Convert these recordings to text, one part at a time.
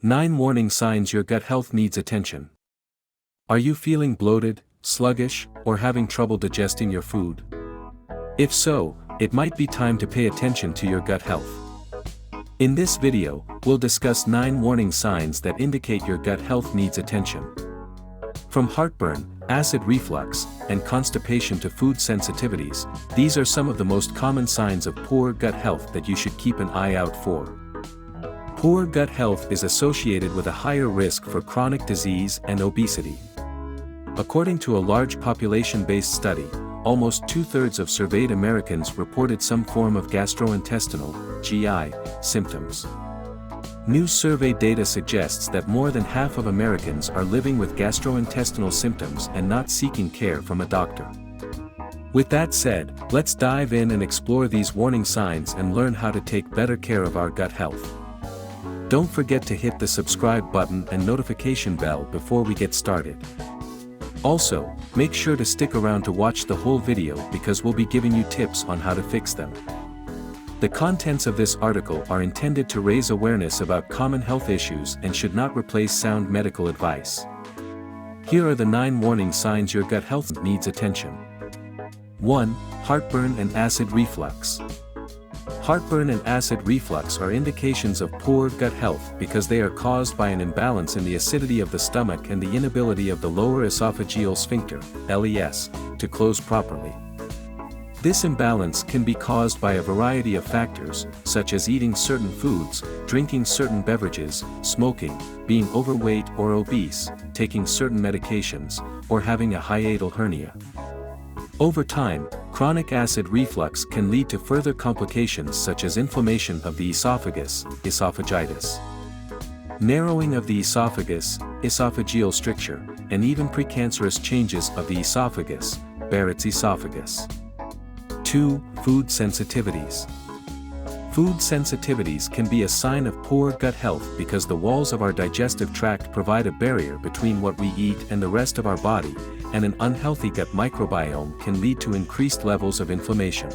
9 warning signs your gut health needs attention. Are you feeling bloated, sluggish, or having trouble digesting your food? If so, it might be time to pay attention to your gut health. In this video, we'll discuss 9 warning signs that indicate your gut health needs attention. From heartburn, acid reflux, and constipation to food sensitivities, these are some of the most common signs of poor gut health that you should keep an eye out for. Poor gut health is associated with a higher risk for chronic disease and obesity. According to a large population-based study, almost 2/3 of surveyed Americans reported some form of gastrointestinal (GI) symptoms. New survey data suggests that more than half of Americans are living with gastrointestinal symptoms and not seeking care from a doctor. With that said, let's dive in and explore these warning signs and learn how to take better care of our gut health. Don't forget to hit the subscribe button and notification bell before we get started. Also, make sure to stick around to watch the whole video because we'll be giving you tips on how to fix them. The contents of this article are intended to raise awareness about common health issues and should not replace sound medical advice. Here are the 9 warning signs your gut health needs attention. 1. Heartburn and acid reflux. Heartburn and acid reflux are indications of poor gut health because they are caused by an imbalance in the acidity of the stomach and the inability of the lower esophageal sphincter, LES, to close properly. This imbalance can be caused by a variety of factors, such as eating certain foods, drinking certain beverages, smoking, being overweight or obese, taking certain medications, or having a hiatal hernia. Over time, chronic acid reflux can lead to further complications such as inflammation of the esophagus, esophagitis, narrowing of the esophagus, esophageal stricture, and even precancerous changes of the esophagus, Barrett's esophagus. 2. Food sensitivities. Food sensitivities can be a sign of poor gut health because the walls of our digestive tract provide a barrier between what we eat and the rest of our body, and an unhealthy gut microbiome can lead to increased levels of inflammation.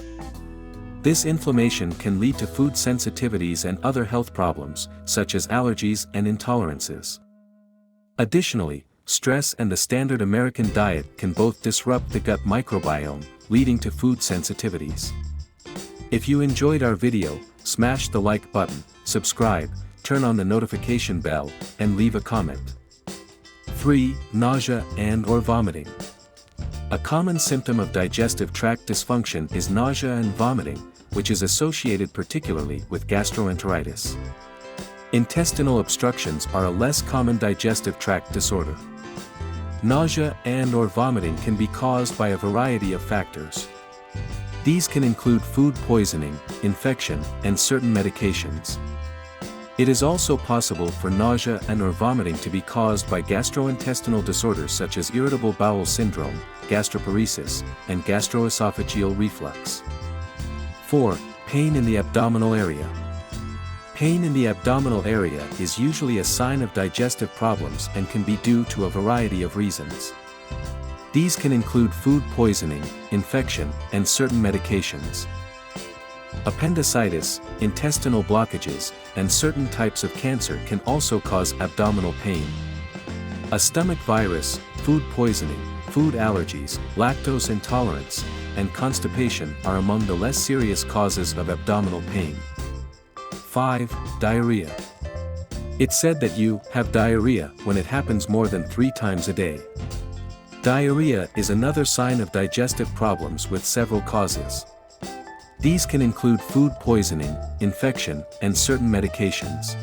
This inflammation can lead to food sensitivities and other health problems, such as allergies and intolerances. Additionally, stress and the standard American diet can both disrupt the gut microbiome, leading to food sensitivities. If you enjoyed our video, smash the like button, subscribe, turn on the notification bell, and leave a comment. 3. Nausea and/or vomiting. A common symptom of digestive tract dysfunction is nausea and vomiting, which is associated particularly with gastroenteritis. Intestinal obstructions are a less common digestive tract disorder. Nausea and/or vomiting can be caused by a variety of factors. These can include food poisoning, infection, and certain medications. It is also possible for nausea and/or vomiting to be caused by gastrointestinal disorders such as irritable bowel syndrome, gastroparesis, and gastroesophageal reflux. 4. Pain in the abdominal area. Pain in the abdominal area is usually a sign of digestive problems and can be due to a variety of reasons. These can include food poisoning, infection, and certain medications. Appendicitis, intestinal blockages, and certain types of cancer can also cause abdominal pain. A stomach virus, food poisoning, food allergies, lactose intolerance, and constipation are among the less serious causes of abdominal pain. 5. Diarrhea. It's said that you have diarrhea when it happens more than 3 times a day. Diarrhea is another sign of digestive problems with several causes. These can include food poisoning, infection, and certain medications.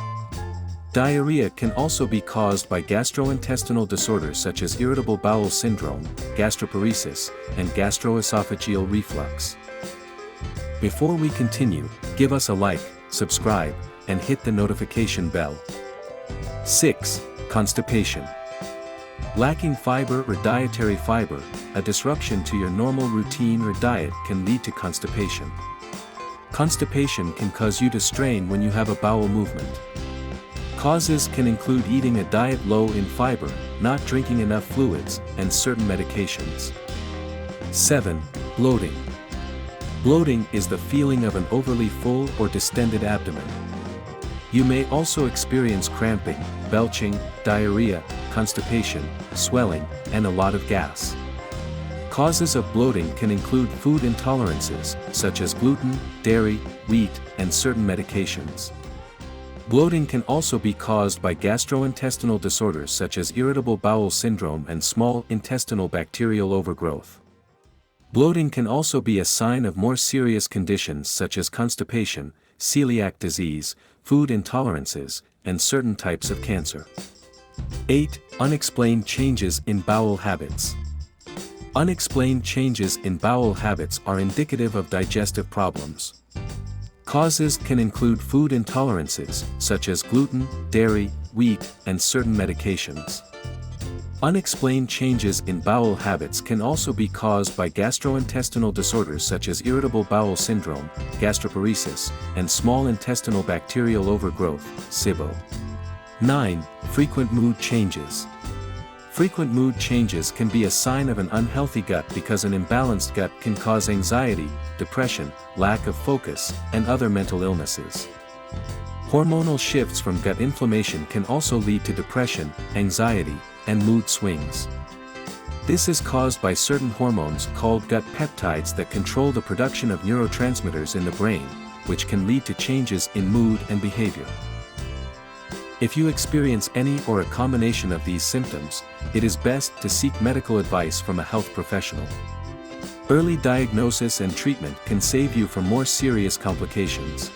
Diarrhea can also be caused by gastrointestinal disorders such as irritable bowel syndrome, gastroparesis, and gastroesophageal reflux. Before we continue, give us a like, subscribe, and hit the notification bell. 6. Constipation. Lacking fiber or dietary fiber, a disruption to your normal routine or diet can lead to constipation. Constipation can cause you to strain when you have a bowel movement. Causes can include eating a diet low in fiber, not drinking enough fluids, and certain medications. 7. Bloating. Bloating is the feeling of an overly full or distended abdomen. You may also experience cramping, belching, diarrhea, constipation, swelling, and a lot of gas. Causes of bloating can include food intolerances, such as gluten, dairy, wheat, and certain medications. Bloating can also be caused by gastrointestinal disorders such as irritable bowel syndrome and small intestinal bacterial overgrowth. Bloating can also be a sign of more serious conditions such as constipation, celiac disease, food intolerances, and certain types of cancer. 8. Unexplained changes in bowel habits. Unexplained changes in bowel habits are indicative of digestive problems. Causes can include food intolerances, such as gluten, dairy, wheat, and certain medications. Unexplained changes in bowel habits can also be caused by gastrointestinal disorders such as irritable bowel syndrome, gastroparesis, and small intestinal bacterial overgrowth, SIBO. 9. Frequent mood changes. Frequent mood changes can be a sign of an unhealthy gut because an imbalanced gut can cause anxiety, depression, lack of focus, and other mental illnesses. Hormonal shifts from gut inflammation can also lead to depression, anxiety, and mood swings. This is caused by certain hormones called gut peptides that control the production of neurotransmitters in the brain, which can lead to changes in mood and behavior. If you experience any or a combination of these symptoms, it is best to seek medical advice from a health professional. Early diagnosis and treatment can save you from more serious complications.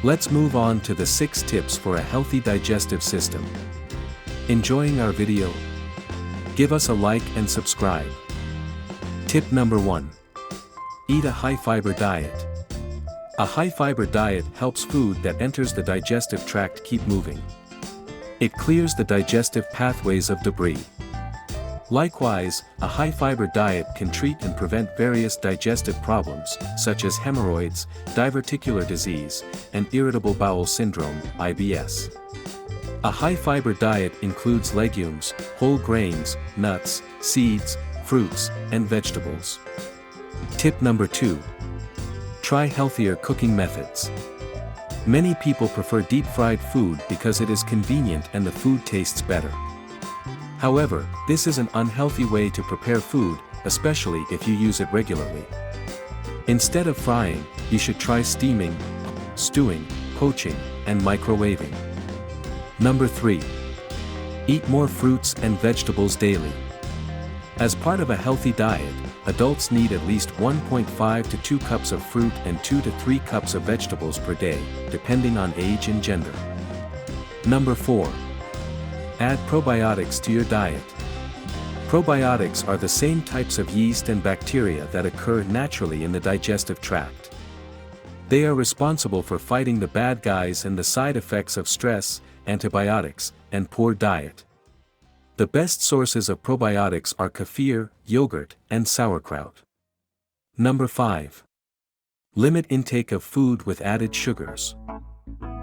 Let's move on to the 6 tips for a healthy digestive system. Enjoying our video? Give us a like and subscribe. Tip number 1. Eat a high-fiber diet. A high-fiber diet helps food that enters the digestive tract keep moving. It clears the digestive pathways of debris. Likewise, a high-fiber diet can treat and prevent various digestive problems, such as hemorrhoids, diverticular disease, and irritable bowel syndrome, IBS. A high-fiber diet includes legumes, whole grains, nuts, seeds, fruits, and vegetables. Tip number 2. Try healthier cooking methods. Many people prefer deep-fried food because it is convenient and the food tastes better. However, this is an unhealthy way to prepare food, especially if you use it regularly. Instead of frying, you should try steaming, stewing, poaching, and microwaving. Number 3. Eat more fruits and vegetables daily. As part of a healthy diet, adults need at least 1.5 to 2 cups of fruit and 2 to 3 cups of vegetables per day, depending on age and gender. Number 4. Add probiotics to your diet. Probiotics are the same types of yeast and bacteria that occur naturally in the digestive tract. They are responsible for fighting the bad guys and the side effects of stress, antibiotics, and poor diet. The best sources of probiotics are kefir, yogurt, and sauerkraut. Number 5. Limit intake of food with added sugars.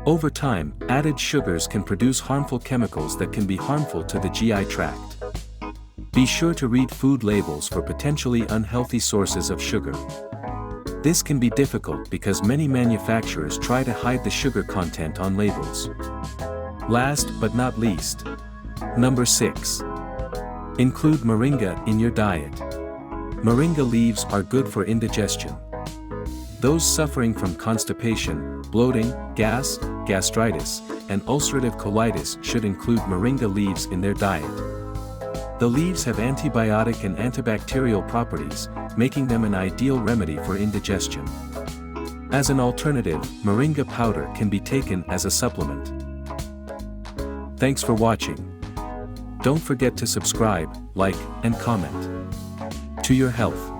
Over time, added sugars can produce harmful chemicals that can be harmful to the GI tract. Be sure to read food labels for potentially unhealthy sources of sugar. This can be difficult because many manufacturers try to hide the sugar content on labels. Last but not least. Number 6. Include moringa in your diet. Moringa leaves are good for indigestion. Those suffering from constipation, bloating, gas, gastritis, and ulcerative colitis should include moringa leaves in their diet. The leaves have antibiotic and antibacterial properties, making them an ideal remedy for indigestion. As an alternative, moringa powder can be taken as a supplement. Thanks for watching. Don't forget to subscribe, like, and comment. To your health.